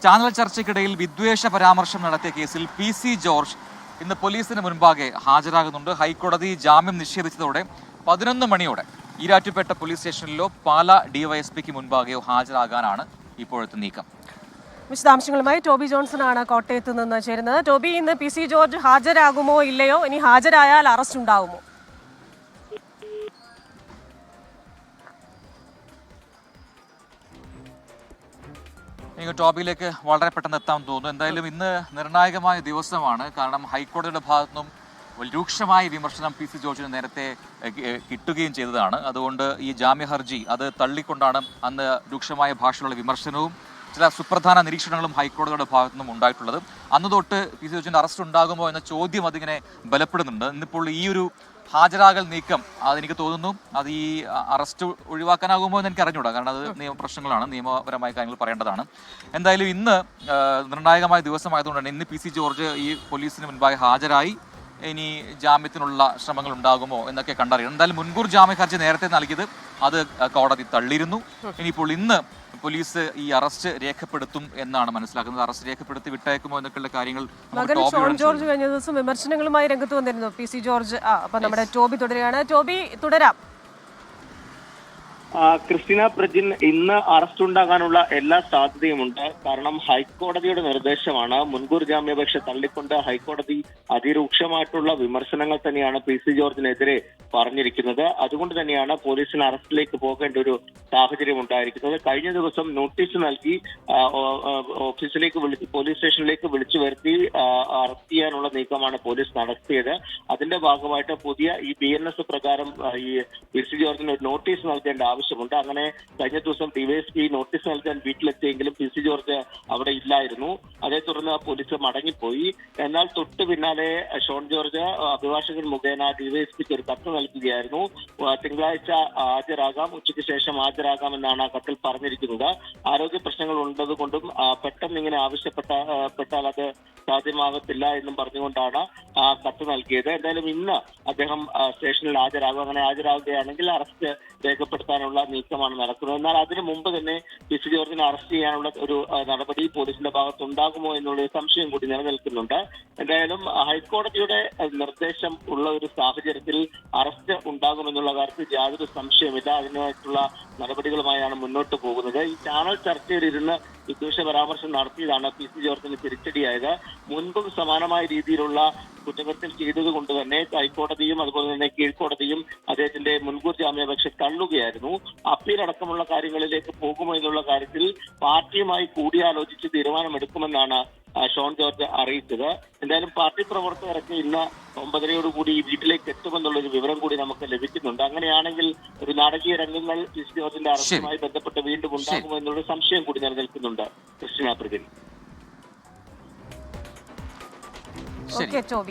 Channel ചർച്ചയ്ക്കിടയിൽ വിദ്വേഷ പരാമർശം നടത്തിയ കേസിൽ PC ജോർജ് ഇന്ന് പോലീസിന് മുൻപാകെ ഹാജരാകുന്നുണ്ട്. ഹൈക്കോടതി ജാമ്യം നിഷേധിച്ചതോടെ 11 മണിയോടെ ഈരാറ്റുപേട്ട പോലീസ് സ്റ്റേഷനിലോ പാല DYSPക്ക് മുൻപാകെയോ ഹാജരാകാനാണ് ഇപ്പോഴത്തെ നീക്കം. വിശദാംശങ്ങളുമായി ടോബി ജോൺസൺ ആണ് കോട്ടയത്ത് നിന്ന് ചേരുന്നത്. ടോബി, ഇന്ന് PC ജോർജ് ഹാജരാകുമോ ഇല്ലയോ, ഇനി ഹാജരായാൽ അറസ്റ്റ് ഉണ്ടാകുമോ? ടോബിയിലേക്ക് വളരെ പെട്ടെന്ന് എത്താൻ തോന്നുന്നു. എന്തായാലും ഇന്ന് നിർണായകമായ ദിവസമാണ്. കാരണം ഹൈക്കോടതിയുടെ ഭാഗത്തുനിന്നും രൂക്ഷമായ വിമർശനം PC ജോർജിന് നേരത്തെ കിട്ടുകയും ചെയ്തതാണ്. അതുകൊണ്ട് ഈ ജാമ്യ ഹർജി അത് തള്ളിക്കൊണ്ടാണ് അന്ന് രൂക്ഷമായ ഭാഷയിലുള്ള വിമർശനവും ചില സുപ്രധാന നിരീക്ഷണങ്ങളും ഹൈക്കോടതിയുടെ ഭാഗത്തുനിന്നും ഉണ്ടായിട്ടുള്ളത്. അന്ന് തൊട്ട് PC ജോർജിന്റെ അറസ്റ്റ് ഉണ്ടാകുമോ എന്ന ചോദ്യം അതിങ്ങനെ ബലപ്പെടുന്നുണ്ട്. ഇന്നിപ്പോൾ ഈ ഒരു ഹാജരാകൽ നീക്കം അതെനിക്ക് തോന്നുന്നു അത് ഈ അറസ്റ്റ് ഒഴിവാക്കാനാകുമോ എന്ന് എനിക്ക് അറിഞ്ഞൂടാ. കാരണം അത് നിയമപ്രശ്നങ്ങളാണ്, നിയമപരമായ കാര്യങ്ങൾ പറയേണ്ടതാണ്. എന്തായാലും ഇന്ന് നിർണായകമായ ദിവസമായതുകൊണ്ട് തന്നെ ഇന്ന് PC ജോർജ് ഈ പോലീസിന് മുൻപാകെ ഹാജരായി ഇനി ജാമ്യത്തിനുള്ള ശ്രമങ്ങൾ ഉണ്ടാകുമോ എന്നൊക്കെ കണ്ടറിയണം. എന്തായാലും മുൻകൂർ ജാമ്യ ഹർജി നേരത്തെ നൽകിയത് അത് കോടതി തള്ളിയിരുന്നു. ഇനിയിപ്പോൾ ഇന്ന് പോലീസ് ഈ അറസ്റ്റ് രേഖപ്പെടുത്തും എന്നാണ് മനസ്സിലാക്കുന്നത്. അറസ്റ്റ് രേഖപ്പെടുത്തി വിട്ടയക്കുമോ എന്നൊക്കെയുള്ള കാര്യങ്ങൾ ജോർജ് കഴിഞ്ഞ ദിവസം വിമർശനങ്ങളുമായി രംഗത്ത് വന്നിരുന്നു PC ജോർജ്. അപ്പൊ നമ്മുടെ ടോബി തുടരുകയാണ്. ടോബി, തുടരാം. ക്രിസ്റ്റീന പ്രജിൻ ഇന്ന് അറസ്റ്റ് ഉണ്ടാകാനുള്ള എല്ലാ സാധ്യതയുമുണ്ട്. കാരണം ഹൈക്കോടതിയുടെ നിർദ്ദേശമാണ്. മുൻകൂർ ജാമ്യാപേക്ഷ തള്ളിക്കൊണ്ട് ഹൈക്കോടതി അതിരൂക്ഷമായിട്ടുള്ള വിമർശനങ്ങൾ തന്നെയാണ് PC ജോർജിനെതിരെ പറഞ്ഞിരിക്കുന്നത്. അതുകൊണ്ട് തന്നെയാണ് പോലീസിന് അറസ്റ്റിലേക്ക് പോകേണ്ട ഒരു സാഹചര്യം ഉണ്ടായിരിക്കുന്നത്. കഴിഞ്ഞ ദിവസം നോട്ടീസ് നൽകി ഓഫീസിലേക്ക് പോലീസ് സ്റ്റേഷനിലേക്ക് വിളിച്ചു വരുത്തി അറസ്റ്റ് ചെയ്യാനുള്ള നീക്കമാണ് പോലീസ് നടത്തിയത്. അതിന്റെ ഭാഗമായിട്ട് പുതിയ ഈ BNS പ്രകാരം ഈ PC ജോർജിന് ഒരു നോട്ടീസ് നൽകേണ്ട ആവശ്യമുണ്ട്. അങ്ങനെ കഴിഞ്ഞ ദിവസം DYSP നോട്ടീസ് നൽകാൻ വീട്ടിലെത്തിയെങ്കിലും PC ജോർജ് അവിടെ ഇല്ലായിരുന്നു. അതേ തുടർന്ന് പോലീസ് മടങ്ങിപ്പോയി. എന്നാൽ തൊട്ടു പിന്നാലെ ഷോൺ ജോർജ് അഭിഭാഷകൻ മുഖേന DYSPക്ക് ഒരു കത്ത് നൽകുകയായിരുന്നു. തിങ്കളാഴ്ച ഹാജരാകാം, ഉച്ചയ്ക്ക് ശേഷം ഹാജരാകാമെന്നാണ് ആ കത്തിൽ പറഞ്ഞിരിക്കുന്നത്. ആരോഗ്യ പ്രശ്നങ്ങൾ ഉള്ളതുകൊണ്ടും പെട്ടെന്ന് ഇങ്ങനെ ആവശ്യപ്പെട്ടാൽ അത് സാധ്യമാകത്തില്ല എന്നും പറഞ്ഞുകൊണ്ടാണ് ആ കത്ത് നൽകിയത്. എന്തായാലും ഇന്ന് അദ്ദേഹം സ്റ്റേഷനിൽ ഹാജരാകും. അങ്ങനെ ഹാജരാകുകയാണെങ്കിൽ അറസ്റ്റ് രേഖപ്പെടുത്താനുള്ള നീക്കമാണ് നടക്കുന്നത്. എന്നാൽ അതിനു മുമ്പ് തന്നെ PC ജോർജിനെ അറസ്റ്റ് ചെയ്യാനുള്ള ഒരു നടപടി പോലീസിന്റെ ഭാഗത്തുണ്ടാകുമോ എന്നുള്ള സംശയം കൂടി നിലനിൽക്കുന്നുണ്ട്. എന്തായാലും ഹൈക്കോടതിയുടെ നിർദ്ദേശം ഉള്ള ഒരു സാഹചര്യത്തിൽ അറസ്റ്റ് ഉണ്ടാകുമെന്നുള്ള കാര്യത്തിൽ യാതൊരു സംശയമില്ല. അതിനായിട്ടുള്ള നടപടികളുമായാണ് മുന്നോട്ട് പോകുന്നത്. ഈ ചാനൽ ചർച്ചയിലിരുന്ന് വിദ്വേഷ പരാമർശം നടത്തിയതാണ് PC ജോർജിന് തിരിച്ചടിയായത്. മുൻപും സമാനമായ രീതിയിലുള്ള കുറ്റകൃത്യം ചെയ്തതുകൊണ്ട് തന്നെ ഹൈക്കോടതിയും അതുപോലെ തന്നെ കീഴ്ക്കോടതിയും അദ്ദേഹത്തിന്റെ മുൻകൂർ ജാമ്യാപേക്ഷ തള്ളുകയായിരുന്നു. അപ്പീൽ അടക്കമുള്ള കാര്യങ്ങളിലേക്ക് പോകുമോ എന്നുള്ള കാര്യത്തിൽ പാർട്ടിയുമായി കൂടിയാലോചിച്ച് തീരുമാനമെടുക്കുമെന്നാണ് ഷോൺ ജോർജ് അറിയിച്ചത്. എന്തായാലും പാർട്ടി പ്രവർത്തകരൊക്കെ ഇന്ന് 9:30 വീട്ടിലേക്ക് എത്തുമെന്നുള്ളൊരു വിവരം കൂടി നമുക്ക് ലഭിക്കുന്നുണ്ട്. അങ്ങനെയാണെങ്കിൽ ഒരു നാടകീയ രംഗങ്ങൾ PC ജോർജിന്റെ അറസ്റ്റുമായി ബന്ധപ്പെട്ട് വീണ്ടും ഉണ്ടാകുമോ എന്നുള്ള സംശയം കൂടി നിലനിൽക്കുന്നുണ്ട്. ക്രിസ്റ്റീന പ്രജിൻ.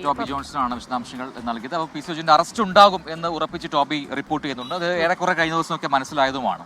ടോബി ജോൺസൺ ആണ് വിശദാംശങ്ങൾ നൽകിയത്. അപ്പോൾ PC ജോർജിന്റെ അറസ്റ്റ് ഉണ്ടാകും എന്ന് ഉറപ്പിച്ച് ടോബി റിപ്പോർട്ട് ചെയ്യുന്നുണ്ട്. അത് ഏറെക്കുറെ കഴിഞ്ഞ ദിവസമൊക്കെ മനസ്സിലായതുമാണ്.